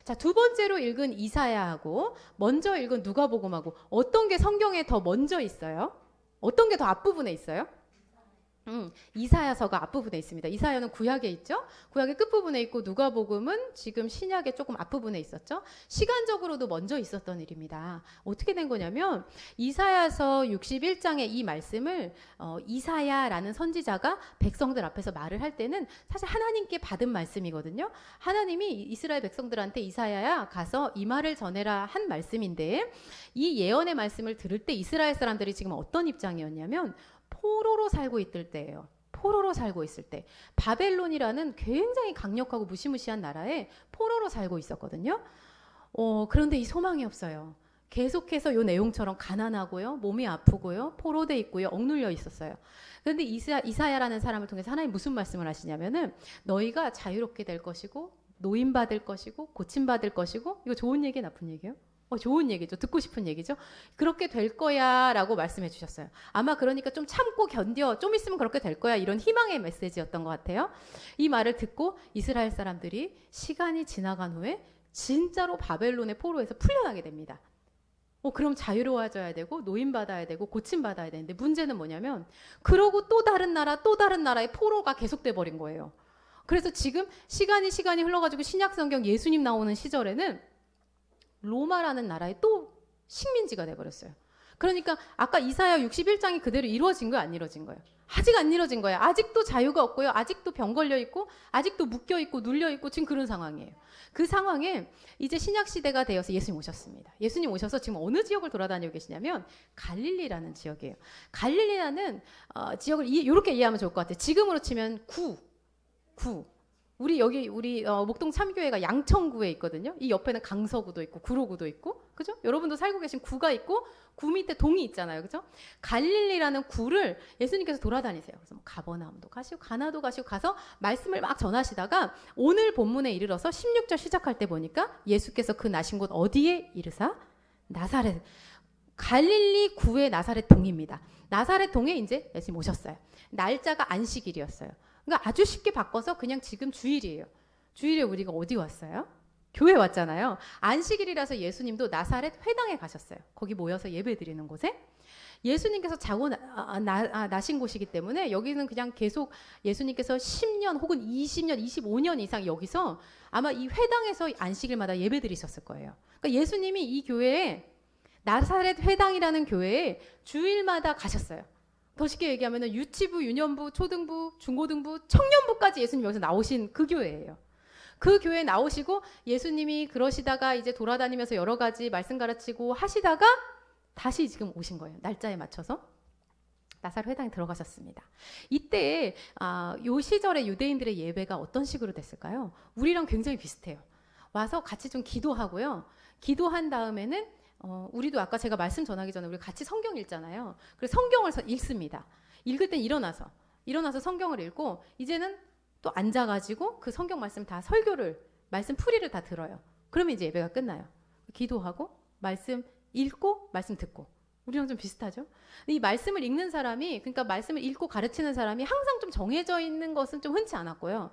자, 두 번째로 읽은 이사야하고 먼저 읽은 누가복음하고 어떤 게 성경에 더 먼저 있어요? 어떤 게 더 앞부분에 있어요? 이사야서가 앞부분에 있습니다. 이사야는 구약에 있죠. 구약의 끝부분에 있고 누가복음은 지금 신약의 조금 앞부분에 있었죠. 시간적으로도 먼저 있었던 일입니다. 어떻게 된 거냐면 이사야서 61장의 이 말씀을 이사야라는 선지자가 백성들 앞에서 말을 할 때는 사실 하나님께 받은 말씀이거든요. 하나님이 이스라엘 백성들한테 이사야야 가서 이 말을 전해라 한 말씀인데 이 예언의 말씀을 들을 때 이스라엘 사람들이 지금 어떤 입장이었냐면 포로로 살고 있을 때예요. 포로로 살고 있을 때 바벨론이라는 굉장히 강력하고 무시무시한 나라에 포로로 살고 있었거든요. 그런데 이 소망이 없어요. 계속해서 이 내용처럼 가난하고요, 몸이 아프고요, 포로돼 있고요, 억눌려 있었어요. 그런데 이사야라는 사람을 통해서 하나님 무슨 말씀을 하시냐면은 너희가 자유롭게 될 것이고 노임받을 것이고 고침받을 것이고 이거 좋은 얘기 나쁜 얘기예요? 좋은 얘기죠. 듣고 싶은 얘기죠. 그렇게 될 거야 라고 말씀해 주셨어요. 아마 그러니까 좀 참고 견뎌. 좀 있으면 그렇게 될 거야. 이런 희망의 메시지였던 것 같아요. 이 말을 듣고 이스라엘 사람들이 시간이 지나간 후에 진짜로 바벨론의 포로에서 풀려나게 됩니다. 그럼 자유로워져야 되고 노임받아야 되고 고침받아야 되는데 문제는 뭐냐면 그러고 또 다른 나라의 포로가 계속돼 버린 거예요. 그래서 지금 시간이 흘러가지고 신약성경 예수님 나오는 시절에는 로마라는 나라의 또 식민지가 돼버렸어요. 그러니까 아까 이사야 61장이 그대로 이루어진 거예요? 안 이루어진 거예요? 아직 안 이루어진 거예요. 아직도 자유가 없고요. 아직도 병 걸려 있고 아직도 묶여 있고 눌려 있고 지금 그런 상황이에요. 그 상황에 이제 신약 시대가 되어서 예수님 오셨습니다. 예수님 오셔서 지금 어느 지역을 돌아다니고 계시냐면 갈릴리라는 지역이에요. 갈릴리라는 지역을 이렇게 이해하면 좋을 것 같아요. 지금으로 치면 구 우리 목동 참교회가 양천구에 있거든요. 이 옆에는 강서구도 있고 구로구도 있고, 그죠? 여러분도 살고 계신 구가 있고 구 밑에 동이 있잖아요, 그죠? 갈릴리라는 구를 예수님께서 돌아다니세요. 그래서 가버나움도 가시고 가나도 가시고 가서 말씀을 막 전하시다가 오늘 본문에 이르러서 16절 시작할 때 보니까 예수께서 그 나신 곳 어디에 이르사? 나사렛. 갈릴리 구의 나사렛 동입니다. 나사렛 동에 이제 예수님 오셨어요. 날짜가 안식일이었어요. 그러니까 아주 쉽게 바꿔서 그냥 지금 주일이에요. 주일에 우리가 어디 왔어요? 교회 왔잖아요. 안식일이라서 예수님도 나사렛 회당에 가셨어요. 거기 모여서 예배 드리는 곳에. 예수님께서 자고 나신 곳이기 때문에 여기는 그냥 계속 예수님께서 10년 혹은 20년, 25년 이상 여기서 아마 이 회당에서 안식일마다 예배 드리셨을 거예요. 그러니까 예수님이 이 교회에 나사렛 회당이라는 교회에 주일마다 가셨어요. 더 쉽게 얘기하면 유치부, 유년부, 초등부, 중고등부, 청년부까지 예수님 여기서 나오신 그 교회예요. 그 교회에 나오시고 예수님이 그러시다가 이제 돌아다니면서 여러 가지 말씀 가르치고 하시다가 다시 지금 오신 거예요. 날짜에 맞춰서 나사렛 회당에 들어가셨습니다. 이때 요 시절에 유대인들의 예배가 어떤 식으로 됐을까요? 우리랑 굉장히 비슷해요. 와서 같이 좀 기도하고요. 기도한 다음에는 우리도 아까 제가 말씀 전하기 전에 우리 같이 성경 읽잖아요. 그래서 성경을 읽습니다. 읽을 땐 일어나서 성경을 읽고 이제는 또 앉아가지고 그 성경 말씀 다 말씀 풀이를 다 들어요. 그러면 이제 예배가 끝나요. 기도하고 말씀 읽고 말씀 듣고 우리랑 좀 비슷하죠? 이 말씀을 읽는 사람이 그러니까 말씀을 읽고 가르치는 사람이 항상 좀 정해져 있는 것은 좀 흔치 않았고요.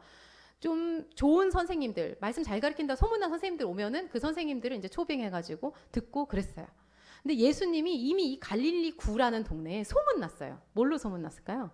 좀 좋은 선생님들, 말씀 잘 가르친다 소문난 선생님들 오면은 그 선생님들을 이제 초빙해가지고 듣고 그랬어요. 근데 예수님이 이미 이 갈릴리 구라는 동네에 소문났어요. 뭘로 소문났을까요?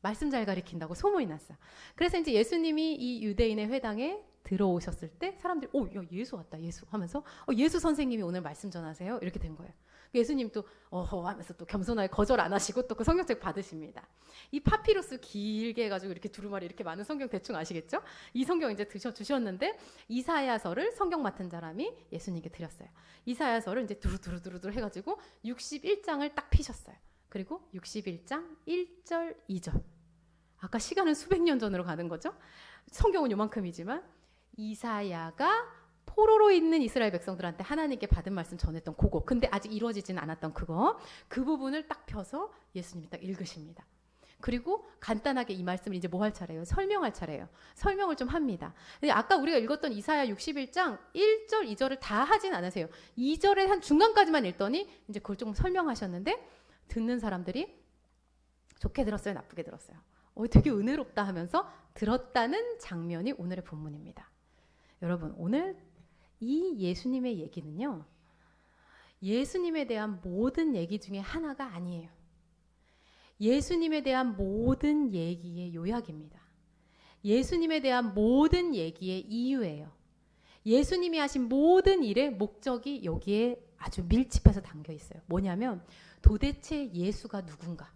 말씀 잘 가르친다고 소문이 났어요. 그래서 이제 예수님이 이 유대인의 회당에 들어오셨을 때 사람들이 야, 예수 왔다 예수 하면서 예수 선생님이 오늘 말씀 전하세요 이렇게 된 거예요. 예수님 또 하면서 또 겸손하게 거절 안 하시고 또 그 성경책 받으십니다. 이 파피루스 길게 해가지고 이렇게 두루마리 이렇게 많은 성경 대충 아시겠죠? 이 성경 이제 주셨는데 이사야서를 성경 맡은 사람이 예수님께 드렸어요. 이사야서를 이제 두루두루 해가지고 61장을 딱 피셨어요. 그리고 61장 1절 2절 아까 시간은 수백 년 전으로 가는 거죠. 성경은 요만큼이지만 이사야가 포로로 있는 이스라엘 백성들한테 하나님께 받은 말씀 전했던 그거 근데 아직 이루어지지는 않았던 그 부분을 딱 펴서 예수님이 딱 읽으십니다. 그리고 간단하게 이 말씀을 이제 뭐 할 차례예요? 설명할 차례예요. 설명을 좀 합니다. 근데 아까 우리가 읽었던 이사야 61장 1절 2절을 다 하진 않으세요. 2절의 한 중간까지만 읽더니 이제 그걸 조금 설명하셨는데 듣는 사람들이 좋게 들었어요? 나쁘게 들었어요? 되게 은혜롭다 하면서 들었다는 장면이 오늘의 본문입니다. 여러분 오늘 이 예수님의 얘기는요, 예수님에 대한 모든 얘기 중에 하나가 아니에요. 예수님에 대한 모든 얘기의 요약입니다. 예수님에 대한 모든 얘기의 이유예요. 예수님이 하신 모든 일의 목적이 여기에 아주 밀집해서 담겨 있어요. 뭐냐면 도대체 예수가 누군가?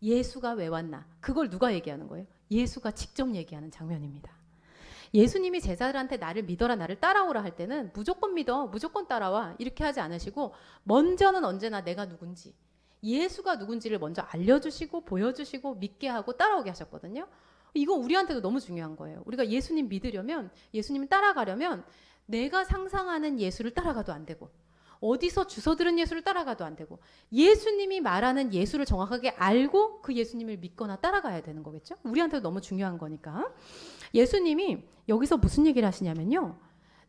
예수가 왜 왔나? 그걸 누가 얘기하는 거예요? 예수가 직접 얘기하는 장면입니다. 예수님이 제자들한테 나를 믿어라, 나를 따라오라 할 때는 무조건 믿어, 무조건 따라와 이렇게 하지 않으시고 먼저는 언제나 내가 누군지, 예수가 누군지를 먼저 알려주시고 보여주시고 믿게 하고 따라오게 하셨거든요. 이거 우리한테도 너무 중요한 거예요. 우리가 예수님 믿으려면, 예수님 따라가려면 내가 상상하는 예수를 따라가도 안 되고 어디서 주워 들은 예수를 따라가도 안 되고 예수님이 말하는 예수를 정확하게 알고 그 예수님을 믿거나 따라가야 되는 거겠죠? 우리한테도 너무 중요한 거니까. 예수님이 여기서 무슨 얘기를 하시냐면요.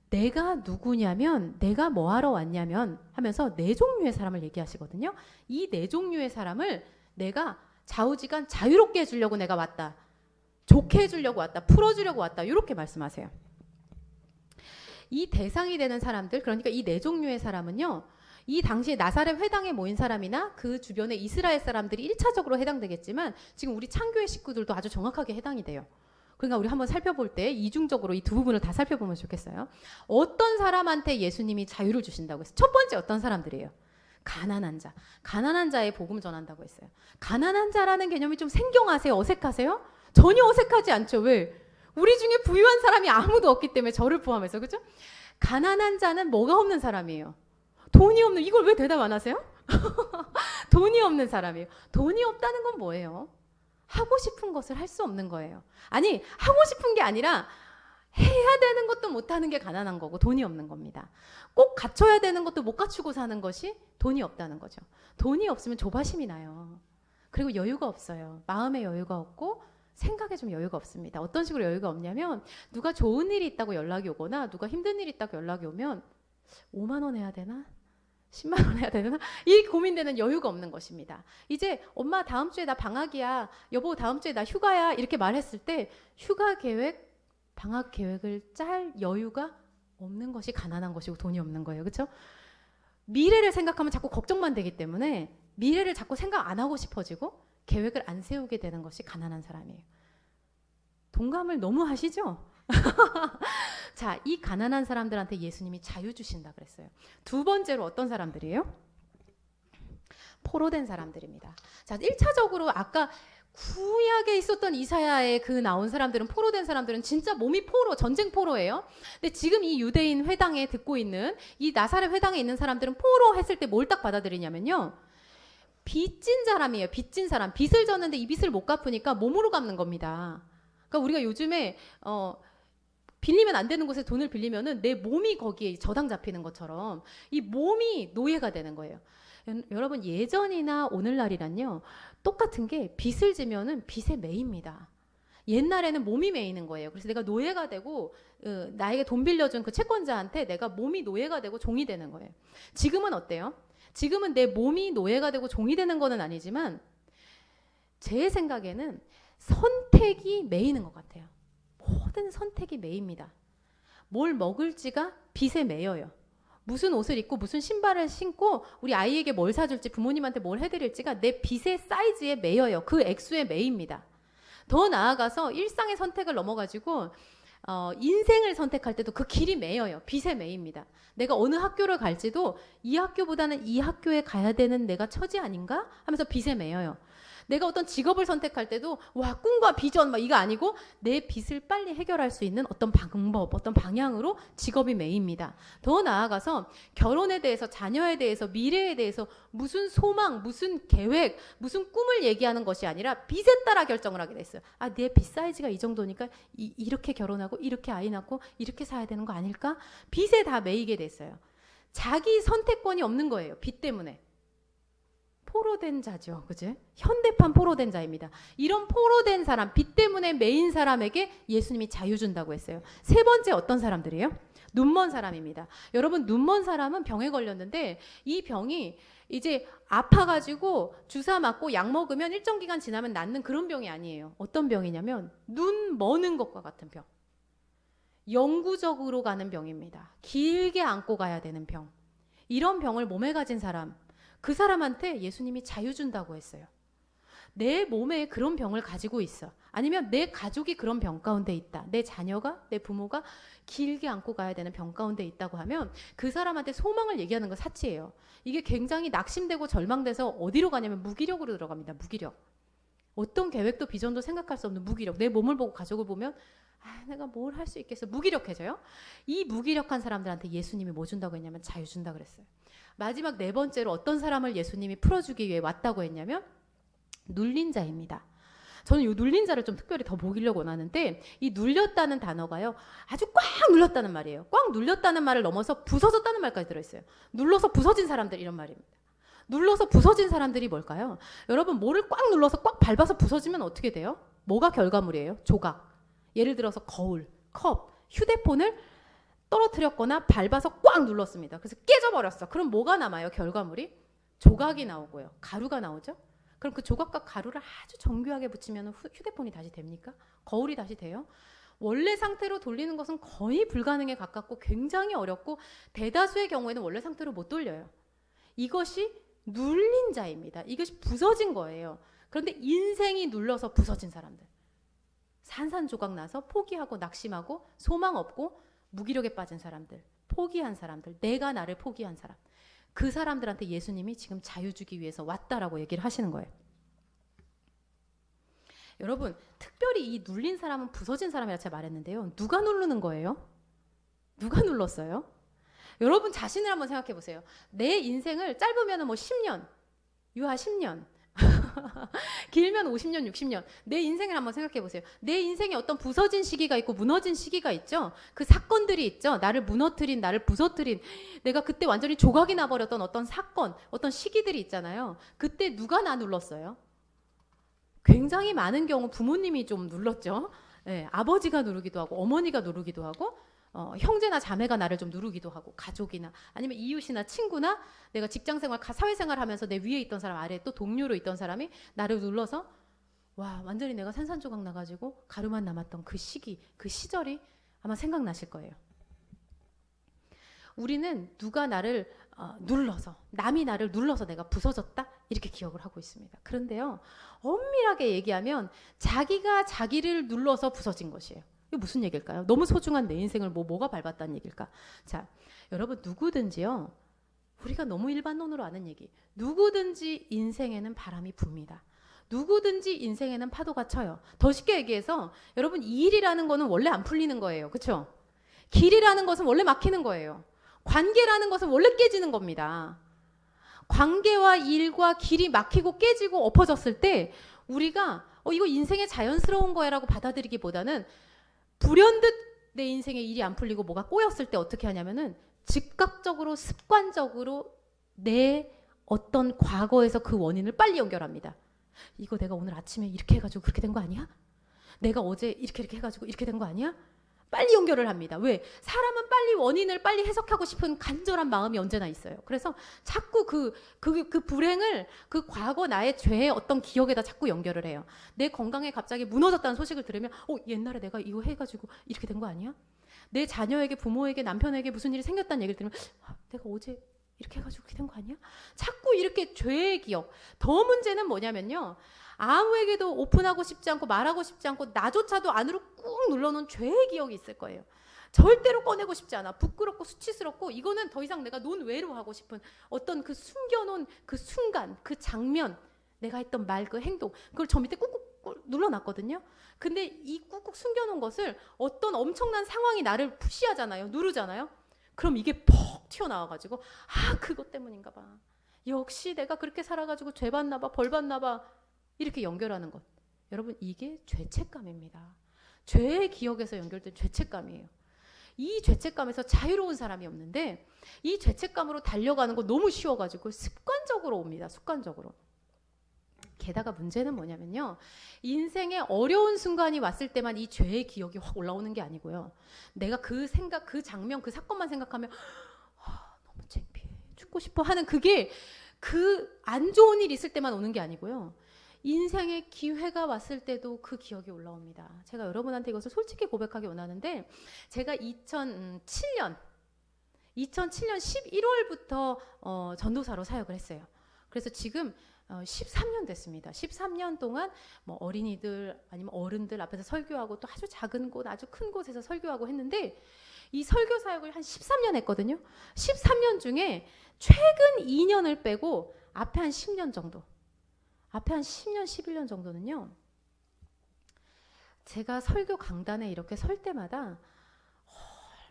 내가 누구냐면, 내가 뭐하러 왔냐면 하면서 네 종류의 사람을 얘기하시거든요. 이 네 종류의 사람을 내가 좌우지간 자유롭게 해주려고 내가 왔다. 좋게 해주려고 왔다. 풀어주려고 왔다. 이렇게 말씀하세요. 이 대상이 되는 사람들, 그러니까 이 네 종류의 사람은요, 이 당시에 나사렛 회당에 모인 사람이나 그 주변의 이스라엘 사람들이 1차적으로 해당되겠지만 지금 우리 창교회 식구들도 아주 정확하게 해당이 돼요. 그러니까 우리 한번 살펴볼 때 이중적으로 이 두 부분을 다 살펴보면 좋겠어요. 어떤 사람한테 예수님이 자유를 주신다고 했어요? 첫 번째 어떤 사람들이에요? 가난한 자. 가난한 자의 복음 전한다고 했어요. 가난한 자라는 개념이 좀 생경하세요? 어색하세요? 전혀 어색하지 않죠. 왜? 우리 중에 부유한 사람이 아무도 없기 때문에 저를 포함해서, 그죠? 가난한 자는 뭐가 없는 사람이에요? 돈이 없는, 이걸 왜 대답 안 하세요? 돈이 없는 사람이에요. 돈이 없다는 건 뭐예요? 하고 싶은 것을 할 수 없는 거예요. 아니, 하고 싶은 게 아니라 해야 되는 것도 못하는 게 가난한 거고 돈이 없는 겁니다. 꼭 갖춰야 되는 것도 못 갖추고 사는 것이 돈이 없다는 거죠. 돈이 없으면 조바심이 나요. 그리고 여유가 없어요. 마음의 여유가 없고 생각에 좀 여유가 없습니다. 어떤 식으로 여유가 없냐면 누가 좋은 일이 있다고 연락이 오거나 누가 힘든 일이 있다고 연락이 오면 5만 원 해야 되나? 10만 원 해야 되나? 이 고민되는 여유가 없는 것입니다. 이제 엄마 다음 주에 나 방학이야. 여보 다음 주에 나 휴가야. 이렇게 말했을 때 휴가 계획, 방학 계획을 짤 여유가 없는 것이 가난한 것이고 돈이 없는 거예요. 그렇죠? 미래를 생각하면 자꾸 걱정만 되기 때문에 미래를 자꾸 생각 안 하고 싶어지고 계획을 안 세우게 되는 것이 가난한 사람이에요. 동감을 너무 하시죠? 자, 이 가난한 사람들한테 예수님이 자유 주신다 그랬어요. 두 번째로 어떤 사람들이에요? 포로된 사람들입니다. 자, 1차적으로 아까 구약에 있었던 이사야에 그 나온 사람들은, 포로된 사람들은 진짜 몸이 포로, 전쟁 포로예요. 근데 지금 이 유대인 회당에 듣고 있는, 이 나사렛 회당에 있는 사람들은 포로 했을 때 뭘 딱 받아들이냐면요, 빚진 사람이에요. 빚진 사람. 빚을 졌는데 이 빚을 못 갚으니까 몸으로 갚는 겁니다. 그러니까 우리가 요즘에 빌리면 안 되는 곳에 돈을 빌리면은 내 몸이 거기에 저당 잡히는 것처럼 이 몸이 노예가 되는 거예요. 여러분, 예전이나 오늘날이란요 똑같은 게, 빚을 지면은 빚에 매입니다. 옛날에는 몸이 매이는 거예요. 그래서 내가 노예가 되고 나에게 돈 빌려준 그 채권자한테 내가 몸이 노예가 되고 종이 되는 거예요. 지금은 어때요? 지금은 내 몸이 노예가 되고 종이 되는 거는 아니지만 제 생각에는 선택이 매이는 것 같아요. 모든 선택이 매입니다. 뭘 먹을지가 빚에 매여요. 무슨 옷을 입고 무슨 신발을 신고 우리 아이에게 뭘 사줄지, 부모님한테 뭘 해드릴지가 내 빚의 사이즈에 매여요. 그 액수에 매입니다. 더 나아가서 일상의 선택을 넘어가지고 인생을 선택할 때도 그 길이 매여요. 빚에 매입니다. 내가 어느 학교를 갈지도 이 학교보다는 이 학교에 가야 되는 내가 처지 아닌가? 하면서 빚에 매여요. 내가 어떤 직업을 선택할 때도 와, 꿈과 비전 막 이거 아니고 내 빚을 빨리 해결할 수 있는 어떤 방법, 어떤 방향으로 직업이 매입니다. 더 나아가서 결혼에 대해서, 자녀에 대해서, 미래에 대해서 무슨 소망, 무슨 계획, 무슨 꿈을 얘기하는 것이 아니라 빚에 따라 결정을 하게 됐어요. 아, 내 빚 사이즈가 이 정도니까 이렇게 결혼하고 이렇게 아이 낳고 이렇게 사야 되는 거 아닐까? 빚에 다 매이게 됐어요. 자기 선택권이 없는 거예요. 빚 때문에. 포로된 자죠. 그죠? 현대판 포로된 자입니다. 이런 포로된 사람, 빚 때문에 매인 사람에게 예수님이 자유 준다고 했어요. 세 번째 어떤 사람들이에요? 눈먼 사람입니다. 여러분, 눈먼 사람은 병에 걸렸는데 이 병이 이제 아파가지고 주사 맞고 약 먹으면 일정 기간 지나면 낫는 그런 병이 아니에요. 어떤 병이냐면 눈 머는 것과 같은 병. 영구적으로 가는 병입니다. 길게 안고 가야 되는 병. 이런 병을 몸에 가진 사람, 그 사람한테 예수님이 자유 준다고 했어요. 내 몸에 그런 병을 가지고 있어. 아니면 내 가족이 그런 병 가운데 있다. 내 자녀가, 내 부모가 길게 안고 가야 되는 병 가운데 있다고 하면 그 사람한테 소망을 얘기하는 거 사치예요. 이게 굉장히 낙심되고 절망돼서 어디로 가냐면 무기력으로 들어갑니다. 무기력. 어떤 계획도 비전도 생각할 수 없는 무기력. 내 몸을 보고 가족을 보면 내가 뭘 할 수 있겠어. 무기력해져요. 이 무기력한 사람들한테 예수님이 뭐 준다고 했냐면 자유 준다 그랬어요. 마지막 네 번째로 어떤 사람을 예수님이 풀어주기 위해 왔다고 했냐면 눌린 자입니다. 저는 이 눌린 자를 좀 특별히 더 보기려고 원하는데 이 눌렸다는 단어가요. 아주 꽉 눌렸다는 말이에요. 꽉 눌렸다는 말을 넘어서 부서졌다는 말까지 들어있어요. 눌러서 부서진 사람들 이런 말입니다. 눌러서 부서진 사람들이 뭘까요? 여러분 뭐를 꽉 눌러서 꽉 밟아서 부서지면 어떻게 돼요? 뭐가 결과물이에요? 조각. 예를 들어서 거울, 컵, 휴대폰을 떨어뜨렸거나 밟아서 꽉 눌렀습니다. 그래서 깨져버렸어. 그럼 뭐가 남아요? 결과물이? 조각이 나오고요. 가루가 나오죠? 그럼 그 조각과 가루를 아주 정교하게 붙이면 휴대폰이 다시 됩니까? 거울이 다시 돼요? 원래 상태로 돌리는 것은 거의 불가능에 가깝고 굉장히 어렵고 대다수의 경우에는 원래 상태로 못 돌려요. 이것이 눌린 자입니다. 이것이 부서진 거예요. 그런데 인생이 눌러서 부서진 사람들. 산산조각 나서 포기하고 낙심하고 소망 없고 무기력에 빠진 사람들. 포기한 사람들. 내가 나를 포기한 사람. 그 사람들한테 예수님이 지금 자유 주기 위해서 왔다라고 얘기를 하시는 거예요. 여러분, 특별히 이 눌린 사람은 부서진 사람이라 제가 말했는데요. 누가 누르는 거예요? 누가 눌렀어요? 여러분 자신을 한번 생각해 보세요. 내 인생을 짧으면 뭐 10년, 유아 10년, 길면 50년, 60년. 내 인생을 한번 생각해 보세요. 내 인생에 어떤 부서진 시기가 있고 무너진 시기가 있죠. 그 사건들이 있죠. 나를 무너뜨린, 나를 부서뜨린, 내가 그때 완전히 조각이 나버렸던 어떤 사건, 어떤 시기들이 있잖아요. 그때 누가 나 눌렀어요? 굉장히 많은 경우 부모님이 좀 눌렀죠. 네, 아버지가 누르기도 하고 어머니가 누르기도 하고 형제나 자매가 나를 좀 누르기도 하고 가족이나 아니면 이웃이나 친구나 내가 직장생활, 사회생활 하면서 내 위에 있던 사람 아래에 또 동료로 있던 사람이 나를 눌러서 와 완전히 내가 산산조각 나가지고 가루만 남았던 그 시기, 그 시절이 아마 생각나실 거예요. 우리는 누가 나를 눌러서, 남이 나를 눌러서 내가 부서졌다 이렇게 기억을 하고 있습니다. 그런데요, 엄밀하게 얘기하면 자기가 자기를 눌러서 부서진 것이에요. 이게 무슨 얘기일까요? 너무 소중한 내 인생을 뭐가 밟았다는 얘기일까? 자, 여러분 누구든지요, 우리가 너무 일반론으로 아는 얘기, 누구든지 인생에는 바람이 붑니다. 누구든지 인생에는 파도가 쳐요. 더 쉽게 얘기해서 여러분 이 일이라는 거는 원래 안 풀리는 거예요. 그렇죠? 길이라는 것은 원래 막히는 거예요. 관계라는 것은 원래 깨지는 겁니다. 관계와 일과 길이 막히고 깨지고 엎어졌을 때 우리가 이거 인생의 자연스러운 거야 라고 받아들이기보다는 불현듯 내 인생에 일이 안 풀리고 뭐가 꼬였을 때 어떻게 하냐면은 즉각적으로 습관적으로 내 어떤 과거에서 그 원인을 빨리 연결합니다. 이거 내가 오늘 아침에 이렇게 해가지고 그렇게 된 거 아니야? 내가 어제 이렇게 해가지고 이렇게 된 거 아니야? 빨리 연결을 합니다. 왜? 사람은 빨리 원인을 빨리 해석하고 싶은 간절한 마음이 언제나 있어요. 그래서 자꾸 그 불행을 그 과거 나의 죄의 어떤 기억에다 자꾸 연결을 해요. 내 건강에 갑자기 무너졌다는 소식을 들으면 옛날에 내가 이거 해가지고 이렇게 된 거 아니야? 내 자녀에게, 부모에게, 남편에게 무슨 일이 생겼다는 얘기를 들으면 내가 어제 이렇게 해가지고 그렇게 된 거 아니야? 자꾸 이렇게 죄의 기억. 더 문제는 뭐냐면요. 아무에게도 오픈하고 싶지 않고 말하고 싶지 않고 나조차도 안으로 꾹 눌러놓은 죄의 기억이 있을 거예요. 절대로 꺼내고 싶지 않아. 부끄럽고 수치스럽고 이거는 더 이상 내가 논외로 하고 싶은 어떤 그 숨겨놓은 그 순간, 그 장면, 내가 했던 말, 그 행동, 그걸 저 밑에 꾹꾹 눌러놨거든요. 근데 이 꾹꾹 숨겨놓은 것을 어떤 엄청난 상황이 나를 푸시하잖아요. 누르잖아요. 그럼 이게 퍽 튀어나와가지고 그것 때문인가 봐. 역시 내가 그렇게 살아가지고 죄 받나 봐, 벌 받나 봐. 이렇게 연결하는 것. 여러분 이게 죄책감입니다. 죄의 기억에서 연결된 죄책감이에요. 이 죄책감에서 자유로운 사람이 없는데 이 죄책감으로 달려가는 거 너무 쉬워가지고 습관적으로 옵니다. 습관적으로. 게다가 문제는 뭐냐면요. 인생에 어려운 순간이 왔을 때만 이 죄의 기억이 확 올라오는 게 아니고요. 내가 그 생각, 그 장면, 그 사건만 생각하면 너무 창피해, 죽고 싶어 하는 그게 그 안 좋은 일 있을 때만 오는 게 아니고요. 인생의 기회가 왔을 때도 그 기억이 올라옵니다. 제가 여러분한테 이것을 솔직히 고백하기 원하는데 제가 2007년 11월부터 전도사로 사역을 했어요. 그래서 지금 13년 됐습니다. 13년 동안 뭐 어린이들 아니면 어른들 앞에서 설교하고 또 아주 작은 곳, 아주 큰 곳에서 설교하고 했는데 이 설교 사역을 한 13년 했거든요. 13년 중에 최근 2년을 빼고 앞에 한 10년 정도, 앞에 한 10년, 11년 정도는요. 제가 설교 강단에 이렇게 설 때마다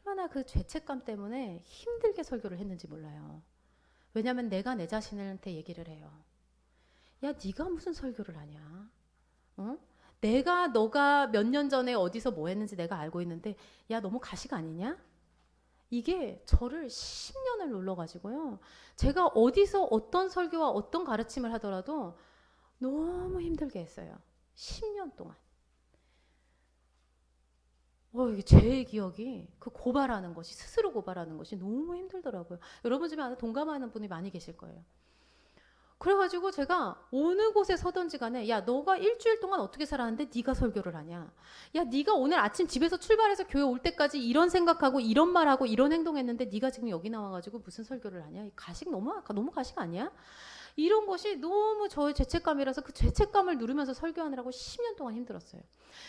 얼마나 그 죄책감 때문에 힘들게 설교를 했는지 몰라요. 왜냐하면 내가 내 자신한테 얘기를 해요. 야, 네가 무슨 설교를 하냐? 너가 몇 년 전에 어디서 뭐 했는지 내가 알고 있는데 야, 너무 가식 아니냐? 이게 저를 10년을 눌러가지고요. 제가 어디서 어떤 설교와 어떤 가르침을 하더라도 너무 힘들게 했어요. 10년 동안. 이게 제 기억이 그 고발하는 것이, 스스로 고발하는 것이 너무 힘들더라고요. 여러분 중에 아마 동감하는 분이 많이 계실 거예요. 그래가지고 제가 어느 곳에 서든지 간에 야, 너가 일주일 동안 어떻게 살았는데 네가 설교를 하냐? 야, 네가 오늘 아침 집에서 출발해서 교회 올 때까지 이런 생각하고 이런 말하고 이런 행동했는데 네가 지금 여기 나와가지고 무슨 설교를 하냐? 가식 너무 가식 아니야? 이런 것이 너무 저의 죄책감이라서 그 죄책감을 누르면서 설교하느라고 10년 동안 힘들었어요.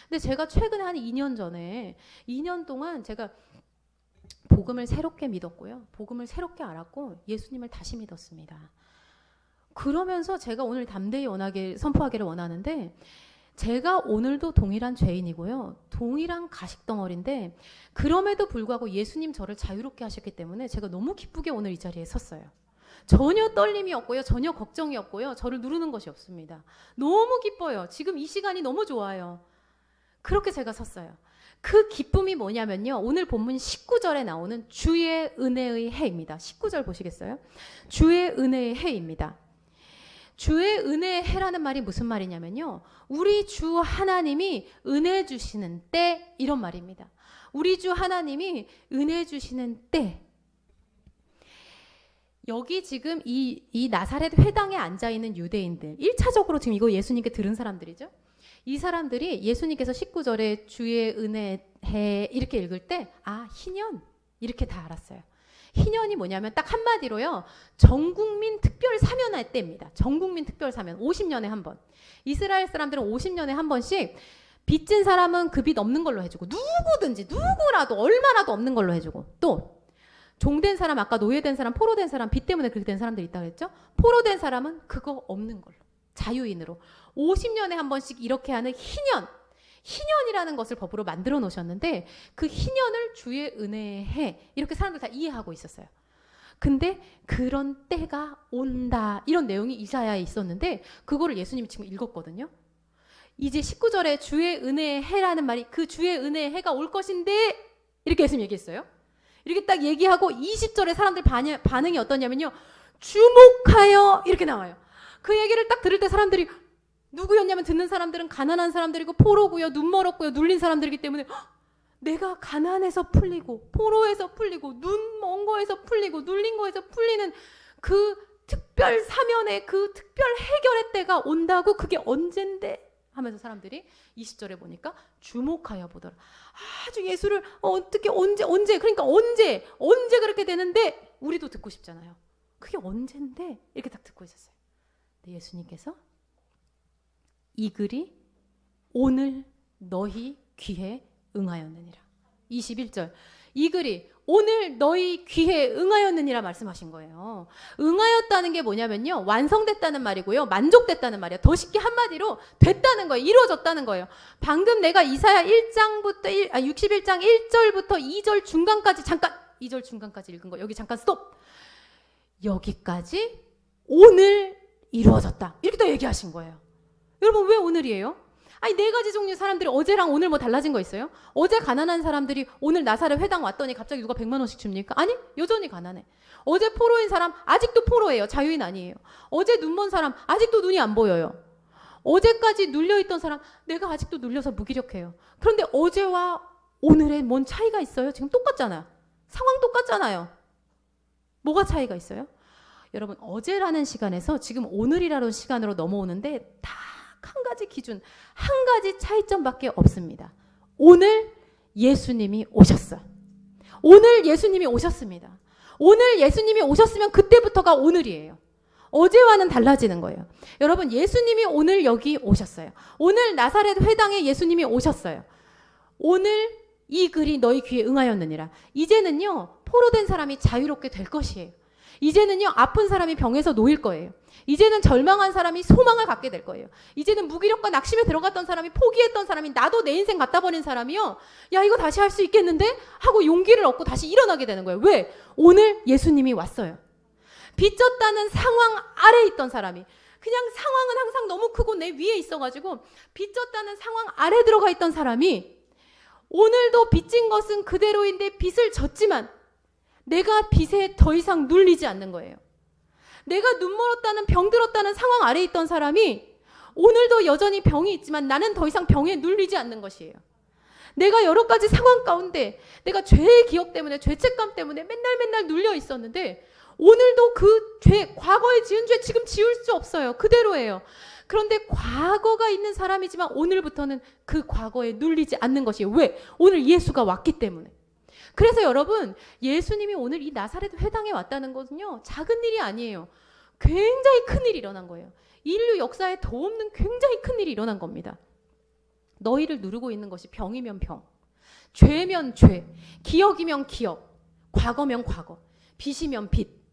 근데 제가 최근에 한 2년 전에 2년 동안 제가 복음을 새롭게 믿었고요. 복음을 새롭게 알았고 예수님을 다시 믿었습니다. 그러면서 제가 오늘 담대히 선포하기를 원하는데 제가 오늘도 동일한 죄인이고요. 동일한 가식덩어리인데 그럼에도 불구하고 예수님 저를 자유롭게 하셨기 때문에 제가 너무 기쁘게 오늘 이 자리에 섰어요. 전혀 떨림이 없고요. 전혀 걱정이 없고요. 저를 누르는 것이 없습니다. 너무 기뻐요. 지금 이 시간이 너무 좋아요. 그렇게 제가 섰어요. 그 기쁨이 뭐냐면요. 오늘 본문 19절에 나오는 주의 은혜의 해입니다. 19절 보시겠어요? 주의 은혜의 해입니다. 주의 은혜의 해라는 말이 무슨 말이냐면요. 우리 주 하나님이 은혜 주시는 때 이런 말입니다. 우리 주 하나님이 은혜 주시는 때 여기 지금 이 나사렛 회당에 앉아있는 유대인들 1차적으로 지금 이거 예수님께 들은 사람들이죠. 이 사람들이 예수님께서 19절에 주의 은혜해 이렇게 읽을 때 희년 이렇게 다 알았어요. 희년이 뭐냐면 딱 한마디로요. 전국민 특별 사면할 때입니다. 전국민 특별 사면 50년에 한 번. 이스라엘 사람들은 50년에 한 번씩 빚진 사람은 그 빚 없는 걸로 해주고 누구든지 누구라도 얼마라도 없는 걸로 해주고 또 종된 사람, 아까 노예된 사람, 포로된 사람, 빚 때문에 그렇게 된 사람들 있다고 했죠. 포로된 사람은 그거 없는 걸로 자유인으로 50년에 한 번씩 이렇게 하는 희년이라는 것을 법으로 만들어 놓으셨는데 그 희년을 주의 은혜의 해 이렇게 사람들 다 이해하고 있었어요. 근데 그런 때가 온다 이런 내용이 이사야에 있었는데 그거를 예수님이 지금 읽었거든요. 이제 19절에 주의 은혜의 해라는 말이 그 주의 은혜의 해가 올 것인데 이렇게 예수님이 얘기했어요. 이렇게 딱 얘기하고 20절에 사람들 반응이 어떠냐면요. 주목하여 이렇게 나와요. 그 얘기를 딱 들을 때 사람들이 누구였냐면 듣는 사람들은 가난한 사람들이고 포로고요. 눈 멀었고요. 눌린 사람들이기 때문에 내가 가난해서 풀리고 포로에서 풀리고 눈 먼 거에서 풀리고 눌린 거에서 풀리는 그 특별 사면의 그 특별 해결의 때가 온다고 그게 언젠데 하면서 사람들이 20절에 보니까 주목하여 보더라. 아주 예수를 어떻게 언제 그러니까 언제 그렇게 되는데 우리도 듣고 싶잖아요. 그게 언젠데 이렇게 딱 듣고 있었어요. 근데 예수님께서 이 글이 오늘 너희 귀에 응하였느니라. 21절 이 글이 오늘 너희 귀에 응하였느니라 말씀하신 거예요. 응하였다는 게 뭐냐면요. 완성됐다는 말이고요. 만족됐다는 말이에요. 더 쉽게 한마디로 됐다는 거예요. 이루어졌다는 거예요. 방금 내가 이사야 61장 1절부터 2절 중간까지 2절 중간까지 읽은 거 여기 잠깐 스톱. 여기까지 오늘 이루어졌다. 이렇게 또 얘기하신 거예요. 여러분 왜 오늘이에요? 아니 4가지 종류 사람들이 어제랑 오늘 뭐 달라진 거 있어요? 어제 가난한 사람들이 오늘 나사렛 회당 왔더니 갑자기 누가 100만 원씩 줍니까? 아니 여전히 가난해. 어제 포로인 사람 아직도 포로예요. 자유인 아니에요. 어제 눈 먼 사람 아직도 눈이 안 보여요. 어제까지 눌려있던 사람 내가 아직도 눌려서 무기력해요. 그런데 어제와 오늘에 뭔 차이가 있어요? 지금 똑같잖아요. 상황 똑같잖아요. 뭐가 차이가 있어요? 여러분 어제라는 시간에서 지금 오늘이라는 시간으로 넘어오는데 다 한 가지 기준, 한 가지 차이점밖에 없습니다. 오늘 예수님이 오셨어. 오늘 예수님이 오셨습니다. 오늘 예수님이 오셨으면 그때부터가 오늘이에요. 어제와는 달라지는 거예요. 여러분, 예수님이 오늘 여기 오셨어요. 오늘 나사렛 회당에 예수님이 오셨어요. 오늘 이 글이 너희 귀에 응하였느니라. 이제는요, 포로된 사람이 자유롭게 될 것이에요. 이제는요, 아픈 사람이 병에서 놓일 거예요. 이제는 절망한 사람이 소망을 갖게 될 거예요. 이제는 무기력과 낙심에 들어갔던 사람이, 포기했던 사람이, 나도 내 인생 갖다 버린 사람이요, 야, 이거 다시 할 수 있겠는데? 하고 용기를 얻고 다시 일어나게 되는 거예요. 왜? 오늘 예수님이 왔어요. 빚졌다는 상황 아래에 있던 사람이, 그냥 상황은 항상 너무 크고 내 위에 있어가지고 빚졌다는 상황 아래 들어가 있던 사람이 오늘도 빚진 것은 그대로인데 빚을 졌지만 내가 빚에 더 이상 눌리지 않는 거예요. 내가 눈멀었다는, 병들었다는 상황 아래에 있던 사람이 오늘도 여전히 병이 있지만 나는 더 이상 병에 눌리지 않는 것이에요. 내가 여러 가지 상황 가운데 내가 죄의 기억 때문에, 죄책감 때문에 맨날 눌려 있었는데 오늘도 그 죄, 과거에 지은 죄 지금 지울 수 없어요. 그대로예요. 그런데 과거가 있는 사람이지만 오늘부터는 그 과거에 눌리지 않는 것이에요. 왜? 오늘 예수가 왔기 때문에. 그래서 여러분, 예수님이 오늘 이 나사렛 회당에 왔다는 것은요, 작은 일이 아니에요. 굉장히 큰 일이 일어난 거예요. 인류 역사에 더 없는 굉장히 큰 일이 일어난 겁니다. 너희를 누르고 있는 것이 병이면 병, 죄면 죄, 기억이면 기억, 과거면 과거, 빚이면 빚.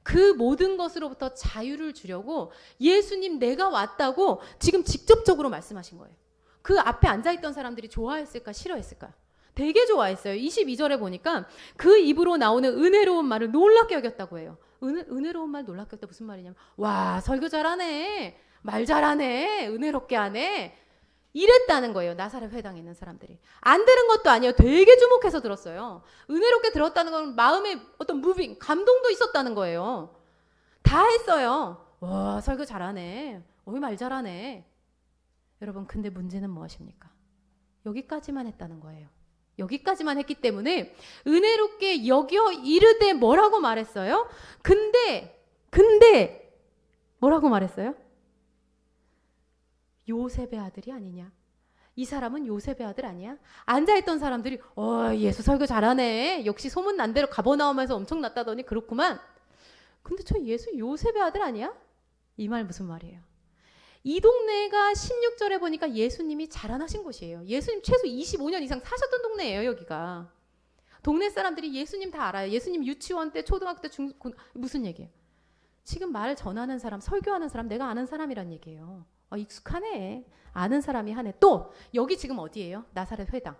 그 모든 것으로부터 자유를 주려고 예수님 내가 왔다고 지금 직접적으로 말씀하신 거예요. 그 앞에 앉아있던 사람들이 좋아했을까 싫어했을까? 되게 좋아했어요. 22절에 보니까 그 입으로 나오는 은혜로운 말을 놀랍게 여겼다고 해요. 은혜로운 말 놀랍게 여겼다 무슨 말이냐면, 와, 설교 잘하네, 말 잘하네, 은혜롭게 하네, 이랬다는 거예요. 나사렛 회당에 있는 사람들이. 안 들은 것도 아니에요. 되게 주목해서 들었어요. 은혜롭게 들었다는 건 마음에 어떤 무빙, 감동도 있었다는 거예요. 다 했어요. 와, 설교 잘하네, 어이 말 잘하네. 여러분, 근데 문제는 무엇입니까? 여기까지만 했다는 거예요. 여기까지만 했기 때문에 은혜롭게 여겨 이르되 뭐라고 말했어요? 근데 뭐라고 말했어요? 요셉의 아들이 아니냐? 이 사람은 요셉의 아들 아니야? 앉아있던 사람들이 예수 설교 잘하네, 역시 소문난 대로 가버나움에서 엄청났다더니 그렇구만. 근데 저 예수 요셉의 아들 아니야? 이 말 무슨 말이에요? 이 동네가 16절에 보니까 예수님이 자라나신 곳이에요. 예수님 최소 25년 이상 사셨던 동네예요. 여기가. 동네 사람들이 예수님 다 알아요. 예수님 유치원 때, 초등학교 때, 무슨 얘기예요? 지금 말 전하는 사람, 설교하는 사람, 내가 아는 사람이란 얘기예요. 익숙하네, 아는 사람이 하네. 또 여기 지금 어디예요? 나사렛 회당.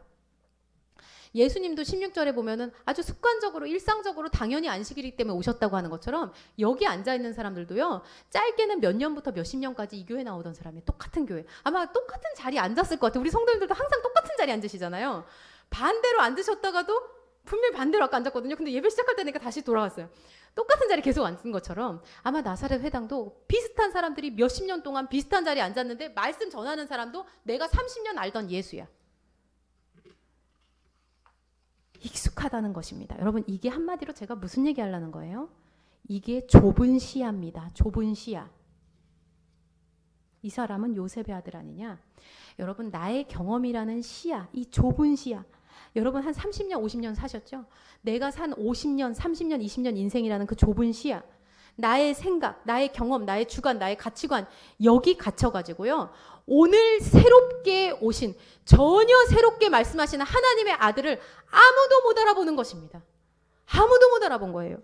예수님도 16절에 보면은 아주 습관적으로, 일상적으로 당연히 안식일이기 때문에 오셨다고 하는 것처럼 여기 앉아있는 사람들도요, 짧게는 몇 년부터 몇십 년까지 이 교회 나오던 사람이 똑같은 교회, 아마 똑같은 자리에 앉았을 것 같아요. 우리 성도님들도 항상 똑같은 자리에 앉으시잖아요. 반대로 앉으셨다가도 분명히 반대로 아까 앉았거든요. 근데 예배 시작할 때니까 다시 돌아왔어요. 똑같은 자리에 계속 앉은 것처럼 아마 나사렛 회당도 비슷한 사람들이 몇십 년 동안 비슷한 자리에 앉았는데 말씀 전하는 사람도 내가 30년 알던 예수야. 익숙하다는 것입니다. 여러분, 이게 한마디로 제가 무슨 얘기 하려는 거예요? 이게 좁은 시야입니다. 좁은 시야. 이 사람은 요셉의 아들 아니냐? 여러분, 나의 경험이라는 시야, 이 좁은 시야. 여러분, 한 30년, 50년 사셨죠? 내가 산 50년, 30년, 20년 인생이라는 그 좁은 시야. 나의 생각, 나의 경험, 나의 주관, 나의 가치관, 여기 갇혀가지고요, 오늘 새롭게 오신, 전혀 새롭게 말씀하시는 하나님의 아들을 아무도 못 알아보는 것입니다. 아무도 못 알아본 거예요.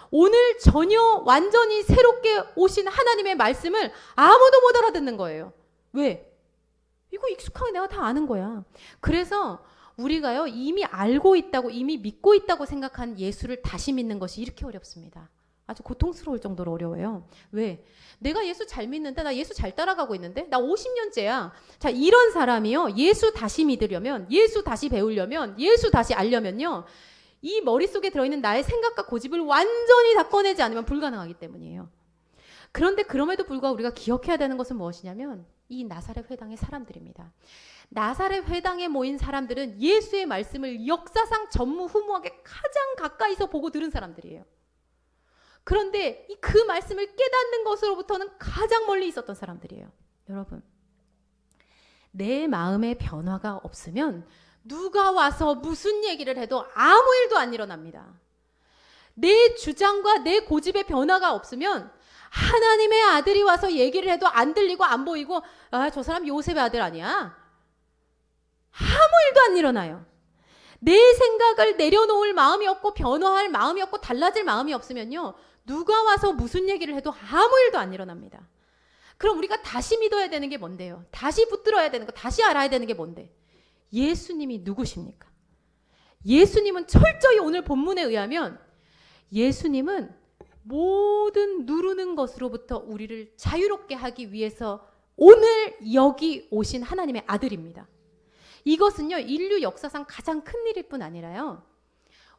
오늘 전혀 완전히 새롭게 오신 하나님의 말씀을 아무도 못 알아듣는 거예요. 왜? 이거 익숙하게 내가 다 아는 거야. 그래서 우리가요, 이미 알고 있다고, 이미 믿고 있다고 생각한 예수를 다시 믿는 것이 이렇게 어렵습니다. 아주 고통스러울 정도로 어려워요. 왜? 내가 예수 잘 믿는데, 나 예수 잘 따라가고 있는데, 나 50년째야. 자, 이런 사람이요, 예수 다시 믿으려면, 예수 다시 배우려면, 예수 다시 알려면요, 이 머릿속에 들어있는 나의 생각과 고집을 완전히 다 꺼내지 않으면 불가능하기 때문이에요. 그런데 그럼에도 불구하고 우리가 기억해야 되는 것은 무엇이냐면 이 나사렛 회당의 사람들입니다. 나사렛 회당에 모인 사람들은 예수의 말씀을 역사상 전무후무하게 가장 가까이서 보고 들은 사람들이에요. 그런데 그 말씀을 깨닫는 것으로부터는 가장 멀리 있었던 사람들이에요. 여러분, 내 마음의 변화가 없으면 누가 와서 무슨 얘기를 해도 아무 일도 안 일어납니다. 내 주장과 내 고집의 변화가 없으면 하나님의 아들이 와서 얘기를 해도 안 들리고 안 보이고, 아, 저 사람 요셉의 아들 아니야? 아무 일도 안 일어나요. 내 생각을 내려놓을 마음이 없고 변화할 마음이 없고 달라질 마음이 없으면요, 누가 와서 무슨 얘기를 해도 아무 일도 안 일어납니다. 그럼 우리가 다시 믿어야 되는 게 뭔데요? 다시 붙들어야 되는 거, 다시 알아야 되는 게 뭔데? 예수님이 누구십니까? 예수님은 철저히 오늘 본문에 의하면 예수님은 모든 누르는 것으로부터 우리를 자유롭게 하기 위해서 오늘 여기 오신 하나님의 아들입니다. 이것은요, 인류 역사상 가장 큰 일일 뿐 아니라요,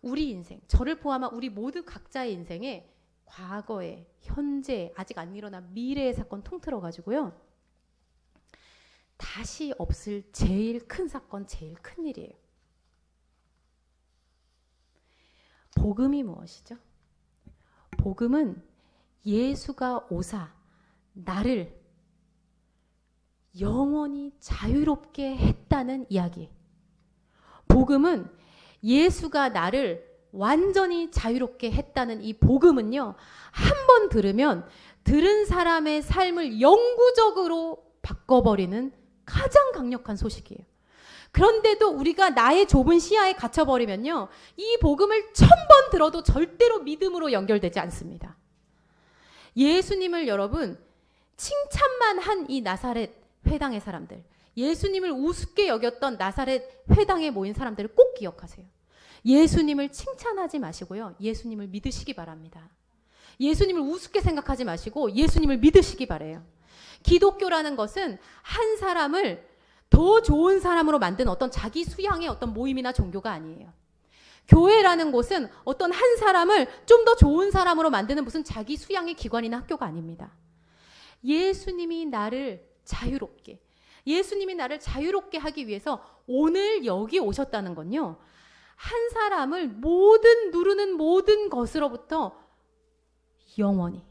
우리 인생, 저를 포함한 우리 모두 각자의 인생에 과거에, 현재, 아직 안 일어난 미래의 사건 통틀어 가지고요, 다시 없을 제일 큰 사건, 제일 큰 일이에요. 복음이 무엇이죠? 복음은 예수가 오사 나를 영원히 자유롭게 했다는 이야기. 복음은 예수가 나를 완전히 자유롭게 했다는 이 복음은요, 한 번 들으면 들은 사람의 삶을 영구적으로 바꿔버리는 가장 강력한 소식이에요. 그런데도 우리가 나의 좁은 시야에 갇혀버리면요, 이 복음을 1000번 들어도 절대로 믿음으로 연결되지 않습니다. 예수님을 여러분 칭찬만 한 이 나사렛 회당의 사람들, 예수님을 우습게 여겼던 나사렛 회당에 모인 사람들을 꼭 기억하세요. 예수님을 칭찬하지 마시고요, 예수님을 믿으시기 바랍니다. 예수님을 우습게 생각하지 마시고 예수님을 믿으시기 바래요. 기독교라는 것은 한 사람을 더 좋은 사람으로 만든 어떤 자기 수양의 어떤 모임이나 종교가 아니에요. 교회라는 곳은 어떤 한 사람을 좀 더 좋은 사람으로 만드는 무슨 자기 수양의 기관이나 학교가 아닙니다. 예수님이 나를 자유롭게, 예수님이 나를 자유롭게 하기 위해서 오늘 여기 오셨다는 건요, 한 사람을 모든 누르는 모든 것으로부터 영원히,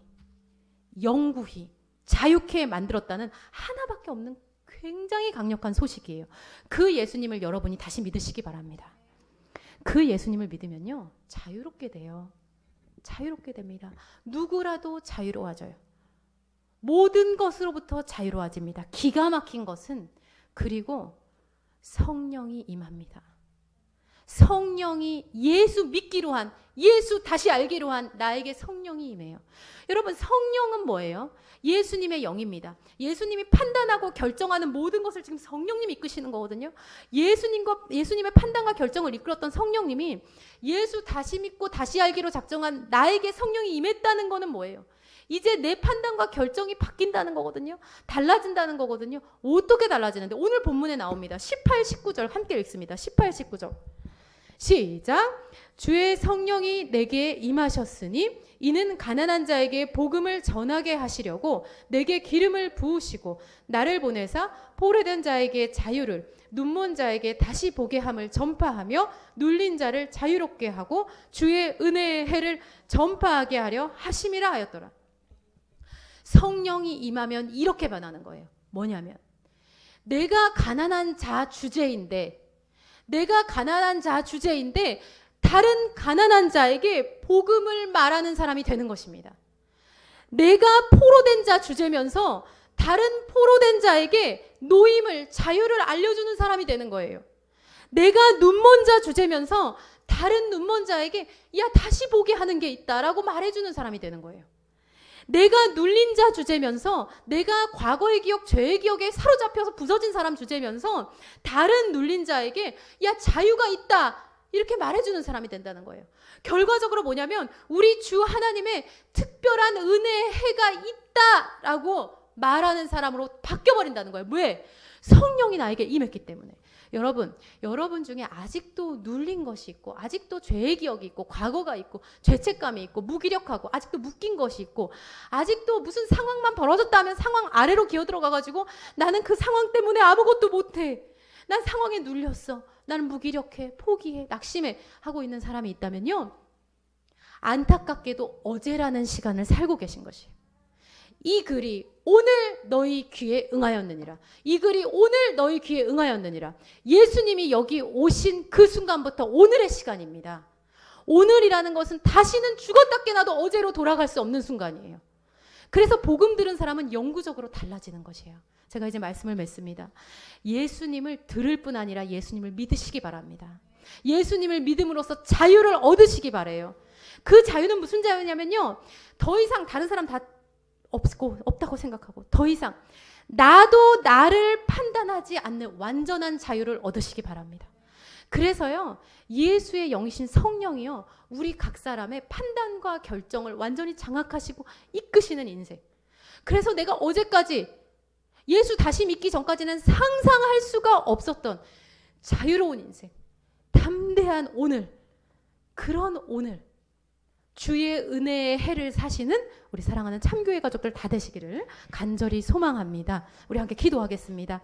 영구히 자유케 만들었다는 하나밖에 없는 굉장히 강력한 소식이에요. 그 예수님을 여러분이 다시 믿으시기 바랍니다. 그 예수님을 믿으면요, 자유롭게 돼요. 자유롭게 됩니다. 누구라도 자유로워져요. 모든 것으로부터 자유로워집니다. 기가 막힌 것은, 그리고 성령이 임합니다. 성령이, 예수 믿기로 한, 예수 다시 알기로 한 나에게 성령이 임해요. 여러분, 성령은 뭐예요? 예수님의 영입니다. 예수님이 판단하고 결정하는 모든 것을 지금 성령님이 이끄시는 거거든요. 예수님의 판단과 결정을 이끌었던 성령님이 예수 다시 믿고 다시 알기로 작정한 나에게 성령이 임했다는 거는 뭐예요? 이제 내 판단과 결정이 바뀐다는 거거든요. 달라진다는 거거든요. 어떻게 달라지는데? 오늘 본문에 나옵니다. 18, 19절 함께 읽습니다. 18, 19절. 시작. 주의 성령이 내게 임하셨으니 이는 가난한 자에게 복음을 전하게 하시려고 내게 기름을 부으시고 나를 보내사 포로된 자에게 자유를, 눈먼 자에게 다시 보게 함을 전파하며 눌린 자를 자유롭게 하고 주의 은혜의 해를 전파하게 하려 하심이라 하였더라. 성령이 임하면 이렇게 변하는 거예요. 뭐냐면, 내가 가난한 자 주제인데 다른 가난한 자에게 복음을 말하는 사람이 되는 것입니다. 내가 포로된 자 주제면서 다른 포로된 자에게 노임을, 자유를 알려주는 사람이 되는 거예요. 내가 눈먼 자 주제면서 다른 눈먼 자에게 야, 다시 보게 하는 게 있다라고 말해주는 사람이 되는 거예요. 내가 눌린 자 주제면서, 내가 과거의 기억, 죄의 기억에 사로잡혀서 부서진 사람 주제면서 다른 눌린 자에게 야, 자유가 있다 이렇게 말해주는 사람이 된다는 거예요. 결과적으로 뭐냐면 우리 주 하나님의 특별한 은혜의 해가 있다라고 말하는 사람으로 바뀌어버린다는 거예요. 왜? 성령이 나에게 임했기 때문에. 여러분 중에 아직도 눌린 것이 있고, 아직도 죄의 기억이 있고, 과거가 있고, 죄책감이 있고, 무기력하고, 아직도 묶인 것이 있고, 아직도 무슨 상황만 벌어졌다 하면 상황 아래로 기어들어가가지고 나는 그 상황 때문에 아무것도 못해. 난 상황에 눌렸어. 나는 무기력해, 포기해, 낙심해 하고 있는 사람이 있다면요, 안타깝게도 어제라는 시간을 살고 계신 것이에요. 이 글이 오늘 너희 귀에 응하였느니라. 이 글이 오늘 너희 귀에 응하였느니라. 예수님이 여기 오신 그 순간부터 오늘의 시간입니다. 오늘이라는 것은 다시는 죽었다 깨나도 어제로 돌아갈 수 없는 순간이에요. 그래서 복음 들은 사람은 영구적으로 달라지는 것이에요. 제가 이제 말씀을 맺습니다. 예수님을 들을 뿐 아니라 예수님을 믿으시기 바랍니다. 예수님을 믿음으로써 자유를 얻으시기 바래요. 그 자유는 무슨 자유냐면요, 더 이상 다른 사람 다 없다고 생각하고 더 이상 나도 나를 판단하지 않는 완전한 자유를 얻으시기 바랍니다. 그래서요, 예수의 영이신 성령이요, 우리 각 사람의 판단과 결정을 완전히 장악하시고 이끄시는 인생. 그래서 내가 어제까지 예수 다시 믿기 전까지는 상상할 수가 없었던 자유로운 인생, 담대한 오늘, 그런 오늘, 주의 은혜의 해를 사시는 우리 사랑하는 참교회 가족들 다 되시기를 간절히 소망합니다. 우리 함께 기도하겠습니다.